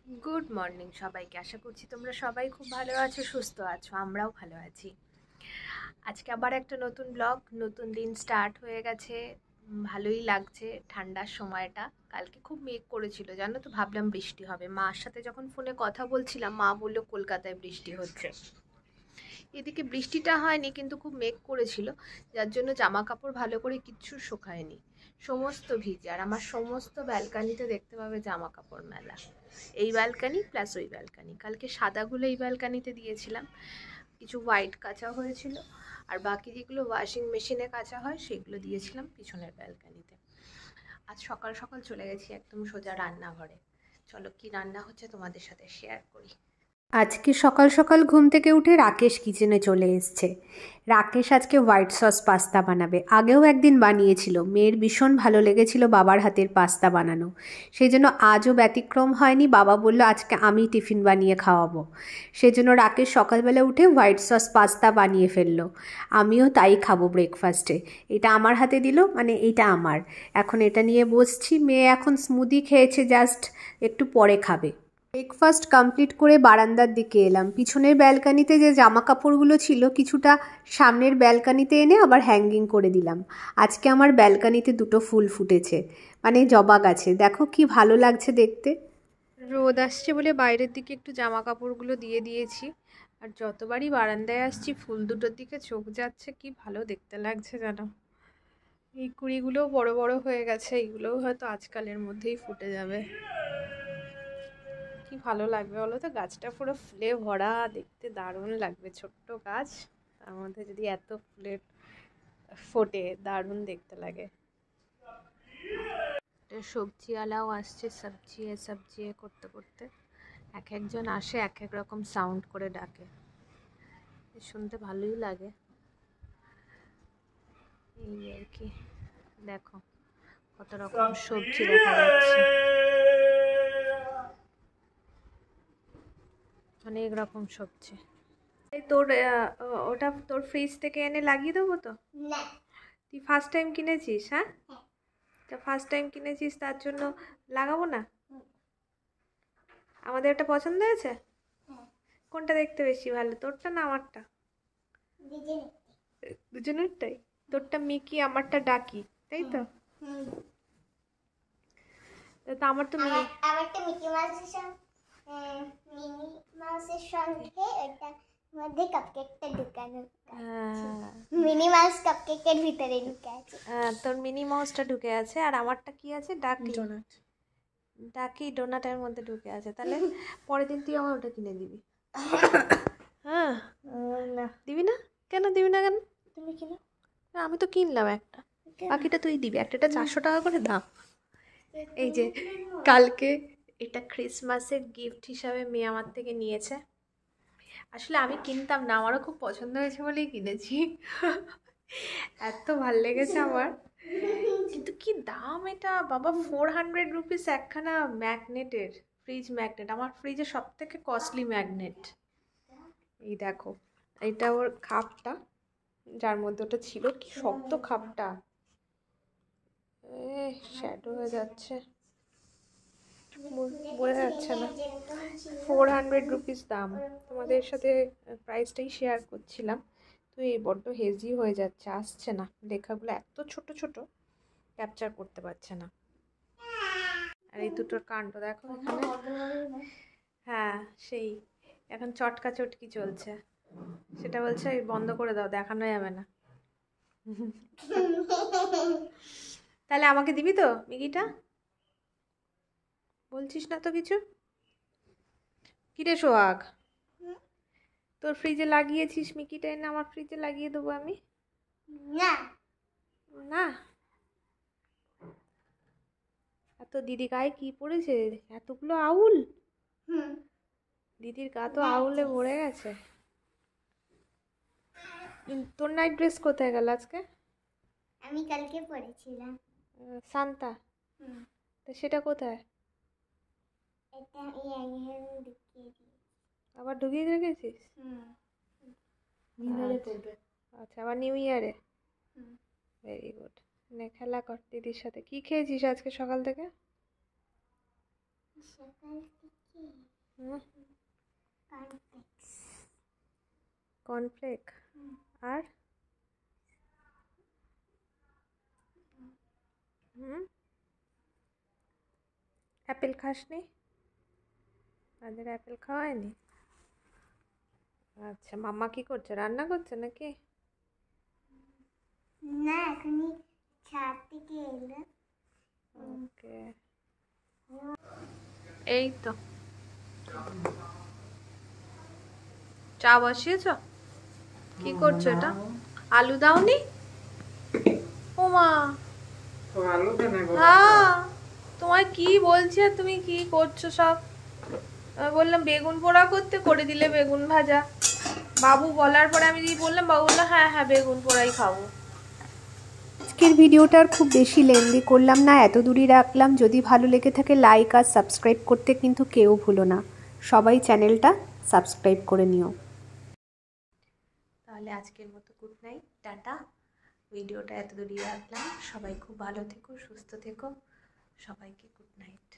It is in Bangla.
গুড মর্নিং সবাইকে। আশা করছি তোমরা সবাই খুব ভালো আছো, সুস্থ আছো। আমরাও ভালো আছি। আজকে আবার একটা নতুন ব্লগ, নতুন দিন স্টার্ট হয়ে গেছে। ভালোই লাগছে ঠান্ডার সময়টা। কালকে খুব মেঘ করেছিল জানো তো, ভাবলাম বৃষ্টি হবে। মার সাথে যখন ফোনে কথা বলছিলাম, মা বললো কলকাতায় বৃষ্টি হচ্ছে। এদিকে বৃষ্টিটা হয়নি, কিন্তু খুব মেঘ করেছিল, যার জন্য জামা কাপড় ভালো করে কিচ্ছু শুকায়নি, সমস্ত ভিজে। আর আমার সমস্ত ব্যালকানিতে দেখতে পাবে জামা কাপড় মেলা। এই ব্যালকানি প্লাস ওই ব্যালকানি। কালকে সাদাগুলো এই ব্যালকানিতে দিয়েছিলাম, কিছু হোয়াইট কাচা হয়েছিল, আর বাকি যেগুলো ওয়াশিং মেশিনে কাচা হয় সেগুলো দিয়েছিলাম পিছনের ব্যালকানিতে। আজ সকাল সকাল চলে গেছি একদম সোজা রান্নাঘরে। চলো কি রান্না হচ্ছে তোমাদের সাথে শেয়ার করি। আজকে সকাল সকাল ঘুম থেকে উঠে রাকেশ কিচেনে চলে এসছে। রাকেশ আজকে হোয়াইট সস পাস্তা বানাবে। আগেও একদিন বানিয়েছিল, মেয়ের ভীষণ ভালো লেগেছিল বাবার হাতের পাস্তা বানানো, সেই জন্য আজও ব্যতিক্রম হয়নি। বাবা বলল আজকে আমি টিফিন বানিয়ে খাওয়াবো, সেই জন্য রাকেশ সকালবেলা উঠে হোয়াইট সস পাস্তা বানিয়ে ফেললো। আমিও তাই খাবো ব্রেকফাস্টে। এটা আমার হাতে দিল, মানে এইটা আমার। এখন এটা নিয়ে বসছি। মেয়ে এখন স্মুদি খেয়েছে, জাস্ট একটু পরে খাবে। ব্রেকফাস্ট কমপ্লিট করে বারান্দার দিকে এলাম। পিছনের ব্যালকানিতে যে জামা কাপড়গুলো ছিল কিছুটা সামনের ব্যালকানিতে এনে আবার হ্যাঙ্গিং করে দিলাম। আজকে আমার ব্যালকানিতে দুটো ফুল ফুটেছে, মানে জবা গাছে। দেখো কি ভালো লাগছে দেখতে। রোদ আসছে বলে বাইরের দিকে একটু জামা কাপড়গুলো দিয়ে দিয়েছি। আর যতবারই বারান্দায় আসছি ফুল দুটোর দিকে চোখ যাচ্ছে, কি ভালো দেখতে লাগছে জানো। এই কুড়িগুলোও বড় বড় হয়ে গেছে, এইগুলোও হয়তো আজকালের মধ্যেই ফুটে যাবে। কি ভালো লাগবে বলো তো, গাছটা পুরো ফুলে ভরা, দেখতে দারুণ লাগবে। ছোট্ট গাছ, তার মধ্যে যদি এত ফুলের ফোটে, দারুণ দেখতে লাগে। সবজিওয়ালাও আসছে, সবজি সবজি করতে করতে। এক একজন আসে, এক এক রকম সাউন্ড করে ডাকে, শুনতে ভালোই লাগে। এই আর কি, দেখো কত রকম সবজি দেখা যাচ্ছে, অনেক রকম সবজি। এই তোর ওটা তোর ফ্রিজ থেকে এনে লাগিয়ে দেবো তো? না, তুই ফার্স্ট টাইম কিনেছিস? হ্যাঁ, তা ফার্স্ট টাইম কিনেছিস তার জন্য লাগাবো না? আমাদের এটা পছন্দ হয়েছে? কোনটা দেখতে বেশি ভালো, তোরটা না আমারটা? দুজনেরটাই। তোরটা মিকি, আমারটা ডাকি, তাই তো? তা আমার তো আমারটা মিকি মাউসের সঙ্গে ওটার মধ্যে কাপকেকটা ঢুকানো। মিনি মাউস কাপকেকের ভিতরে ঢুকে আছে। তোর মিনি মাউসটা ঢুকে আছে, আর আমারটা কি আছে? ডাকি। ডাকি ডোনাটের মধ্যে ঢুকে আছে। তাহলে পরের দিন তুই আমার ওটা কিনে দিবি। হ্যাঁ, না, দিবি না? কেন দিবি না? কেন? তুমি কিনো। না, আমি তো কিনলাম একটা, বাকিটা তুই দিবি। একটা 400 টাকা করে দাম। এই যে কালকে এটা ক্রিসমাসের গিফট হিসাবে মেয়ে আমার থেকে নিয়েছে। আসলে আমি কিনতাম না, আমারও খুব পছন্দ হয়েছে বলেই কিনেছি। এত ভাল লেগেছে আমার। কিন্তু কি দাম এটা বাবা, 400 রুপিস একখানা ম্যাগনেটের, ফ্রিজ ম্যাগনেট। আমার ফ্রিজে সব থেকে কস্টলি ম্যাগনেট। এই দেখো, এটা ওর খাপটা, যার মধ্যে ওটা ছিল। কি শক্ত খাপটা, শ্যাডো হয়ে যাচ্ছে, বোঝা যাচ্ছে না। 400 রুপিস দাম। তোমাদের সাথে প্রাইসটাই শেয়ার করছিলাম। তো এই বড্ড হেজি হয়ে যাচ্ছে, আসছে না লেখাগুলো, এত ছোট ছোট, ক্যাপচার করতে পারছে না। আর এই দুটোর কাণ্ড দেখো এখানে। হ্যাঁ, সেই এখন চটকা চটকি চলছে। সেটা বলছে বন্ধ করে দাও, দেখানো যাবে না। তাহলে আমাকে দিবি তো মিকিটা? বলছিস না তো কিছু? কিরে সোহাগ, তোর ফ্রিজে লাগিয়েছিস, মিকিটা এনে আমার ফ্রিজে লাগিয়ে দেবো আমি। না, না, এত দিদি গায়ে কি পড়েছে, এতগুলো আউল। দিদির গা তো আউলে ভরে গেছে। তোর নাইট ড্রেস কোথায় গেল আজকে? আমি কালকে পড়েছিলাম। সান্তা, তা সেটা কোথায়? এটা ঢুকিয়ে দিই। আবার ঢুকিয়ে রেখেছিস? নিউ ইয়ারে পড়বে। আচ্ছা, আবার নিউ ইয়ারে। Very good. নে খেলা কর দিদির সাথে। কি খেয়েছিস আজকে সকাল থেকে? সকাল থেকে কর্নফ্লেক্স। কর্নফ্লেক আর অ্যাপেল খাসনি? আজের অ্যাপেল খাওয়ায়নি? আচ্ছা, মাম্মা কি করছে, রান্না করছে নাকি? না, এখনই ছাদ থেকে এলো। ওকে, এই তো চা বসিয়েছ? কি করছো এটা? আলু দাওনি? ওমা, হ্যাঁ, তোমায় কি বলছে, তুমি কি করছো সব? আমি বললাম বেগুন পোড়া করতে, করে দিলে বেগুন ভাজা। বাবু বলার পরে আমি বললাম, বাবু বললো হ্যাঁ হ্যাঁ বেগুন পোড়াই খাবো। আজকের ভিডিওটা আর খুব বেশি লেন্দি করলাম না, এত দূরই রাখলাম। যদি ভালো লেগে থাকে লাইক আর সাবস্ক্রাইব করতে কিন্তু কেউ ভুলো না। সবাই চ্যানেলটা সাবস্ক্রাইব করে নিও। তাহলে আজকের মতো গুড নাইট, টাটা। ভিডিওটা এত দূরই রাখলাম। সবাই খুব ভালো থেকো, সুস্থ থেকো। সবাইকে গুড নাইট।